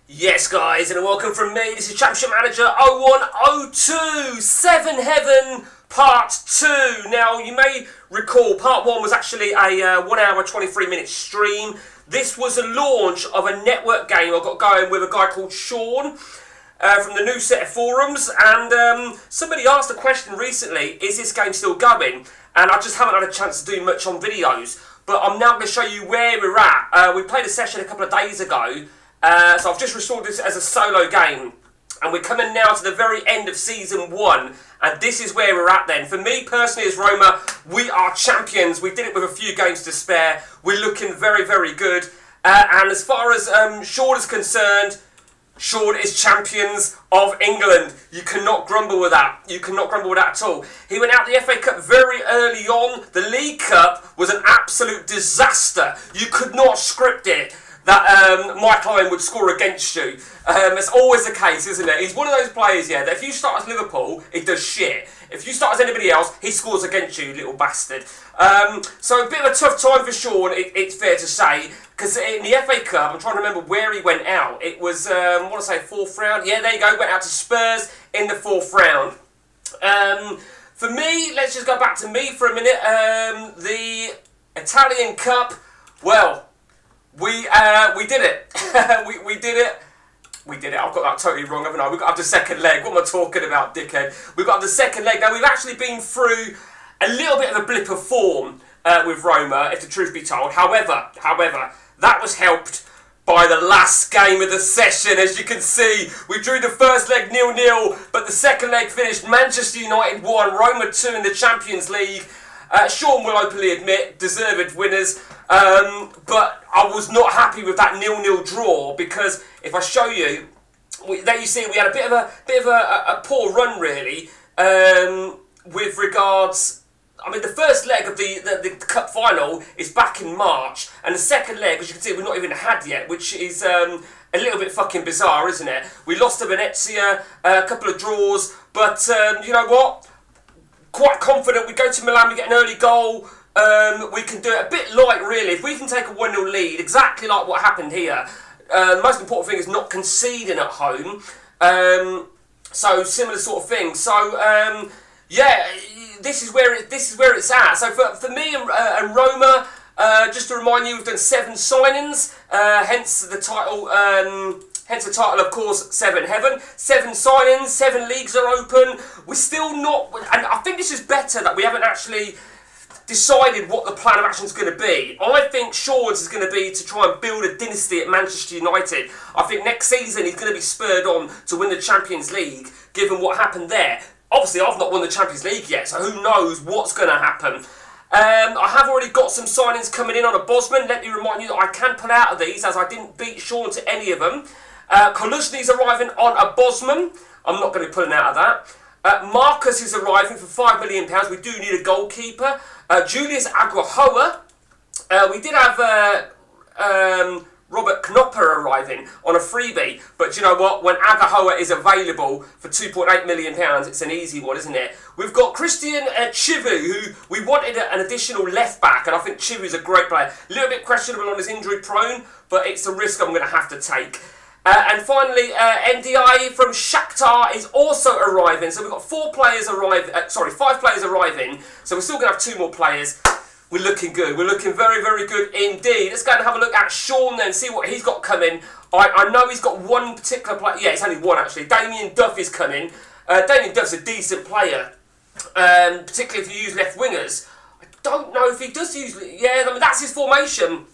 Yes, guys, and welcome from me. This is Championship Manager 0102, 7 Heaven Part 2. Now, you may recall, Part 1 was actually a 1 hour, 23 minute stream. This was a launch of a network game I got going with a guy called Shaun from the new set of forums. And somebody asked a question recently, is this game still going? And I just haven't had a chance to do much on videos. But I'm now going to show you where we're at. We played a session a couple of days ago. So I've just restored this as a solo game, and we're coming now to the very end of Season 1, and this is where we're at then. For me personally as Roma, we are champions. We did it with a few games to spare. We're looking very, very good. And as far as Shaun is concerned, Shaun is champions of England. You cannot grumble with that. You cannot grumble with that at all. He went out the FA Cup very early on. The League Cup was an absolute disaster. You could not script it that Michael Owen would score against you. It's always the case, isn't it? He's one of those players, yeah, that if you start as Liverpool, he does shit. If you start as anybody else, he scores against you, little bastard. So a bit of a tough time for Shaun, it's fair to say, because in the FA Cup, I'm trying to remember where he went out. It was, fourth round. Yeah, there you go, went out to Spurs in the fourth round. For me, let's just go back to me for a minute. The Italian Cup, well, we did it. we did it. We did it. I've got that totally wrong, haven't I? We've got up the second leg. What am I talking about, dickhead? We've got up the second leg. Now, we've actually been through a little bit of a blip of form with Roma, if the truth be told. However, that was helped by the last game of the session. As you can see, we drew the first leg 0-0, but the second leg finished Manchester United 1, Roma 2 in the Champions League. Shaun will openly admit, deserved winners, but I was not happy with that 0-0 draw, because if I show you, there you see we had a bit of a poor run really, with regards. I mean, the first leg of the cup final is back in March, and the second leg, as you can see, we've not even had yet, which is a little bit fucking bizarre, isn't it? We lost to Venezia, a couple of draws, but you know what? Quite confident. We go to Milan, we get an early goal. We can do it a bit light, really. If we can take a 1-0 lead, exactly like what happened here. The most important thing is not conceding at home. So similar sort of thing. So yeah, this is where it's at. So for me and Roma, just to remind you, we've done 7 signings. Hence the title. Hence the title, of course, 7 Heaven. 7 signings, 7 leagues are open. We're still not, and I think this is better that we haven't actually decided what the plan of action is going to be. I think Shaun's is going to be to try and build a dynasty at Manchester United. I think next season he's going to be spurred on to win the Champions League, given what happened there. Obviously, I've not won the Champions League yet, so who knows what's going to happen. I have already got some signings coming in on a Bosman. Let me remind you that I can pull out of these, as I didn't beat Shaun to any of them. Kolusny's arriving on a Bosman. I'm not going to be pulling out of that. Marcus is arriving for £5 million. We do need a goalkeeper. Julius Aguahoa. We did have Robert Knopper arriving on a freebie. But you know what? When Aguahoa is available for £2.8 million, it's an easy one, isn't it? We've got Christian Chivu, who we wanted an additional left back, and I think Chivu's a great player. A little bit questionable on his injury prone, but it's a risk I'm going to have to take. And finally, NDI from Shakhtar is also arriving. So we've got 5 players arriving. So we're still going to have 2 more players. We're looking good. We're looking very, very good indeed. Let's go and have a look at Shaun then, see what he's got coming. I know he's got one particular player. Yeah, it's only one actually. Damien Duff is coming. Damien Duff's a decent player, particularly if you use left wingers. I don't know if he does use. Yeah, I mean, that's his formation.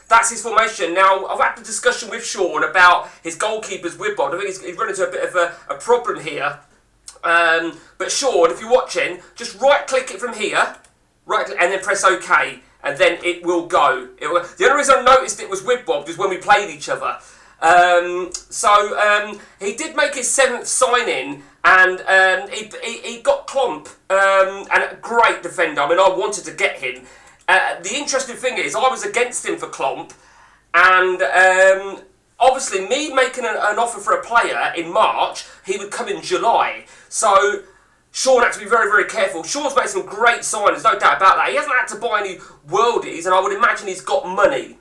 That's his formation. Now, I've had a discussion with Shaun about his goalkeeper's Wibbod. I think he's run into a bit of a problem here. But Shaun, if you're watching, just right-click it from here, right-click, and then press OK, and then it will go. The only reason I noticed it was Wibbod was when we played each other. He did make his 7th signing, and he got Klomp, and a great defender. I mean, I wanted to get him. The interesting thing is, I was against him for Klomp, and obviously me making an offer for a player in March, he would come in July. So Shaun had to be very, very careful. Shaun's made some great signings, no doubt about that. He hasn't had to buy any worldies, and I would imagine he's got money.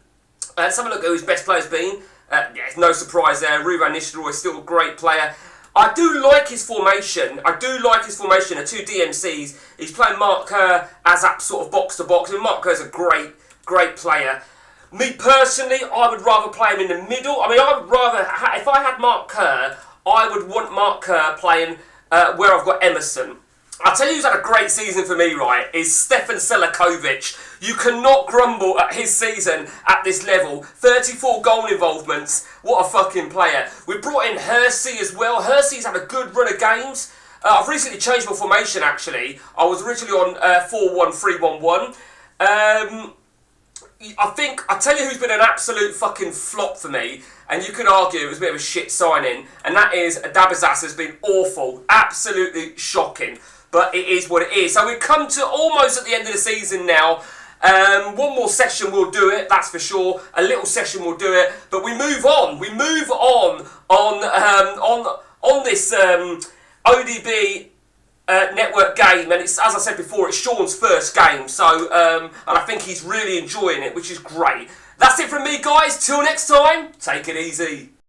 Let's have a look at who his best player's been. Yeah, it's no surprise there. Ruben Nistelrooy is still a great player. I do like his formation. A two DMCs. He's playing Mark Kerr as that sort of box to box. And Mark Kerr's a great player. Me personally, I would rather play him in the middle. I mean, I would rather, if I had Mark Kerr, I would want Mark Kerr playing where I've got Emerson. I'll tell you who's had a great season for me, right, is Stefan Selakovic. You cannot grumble at his season at this level. 34 goal involvements. What a fucking player. We brought in Hersey as well. Hersey's had a good run of games. I've recently changed my formation, actually. I was originally on 4-1-3-1-1. I'll tell you who's been an absolute fucking flop for me, and you could argue it was a bit of a shit signing, and that is Dabizas has been awful. Absolutely shocking. But it is what it is. So we've come to almost at the end of the season now. One more session will do it, that's for sure. A little session will do it. But we move on. We move on this ODB network game. And it's, as I said before, it's Shaun's first game. So, and I think he's really enjoying it, which is great. That's it from me, guys. Till next time, take it easy.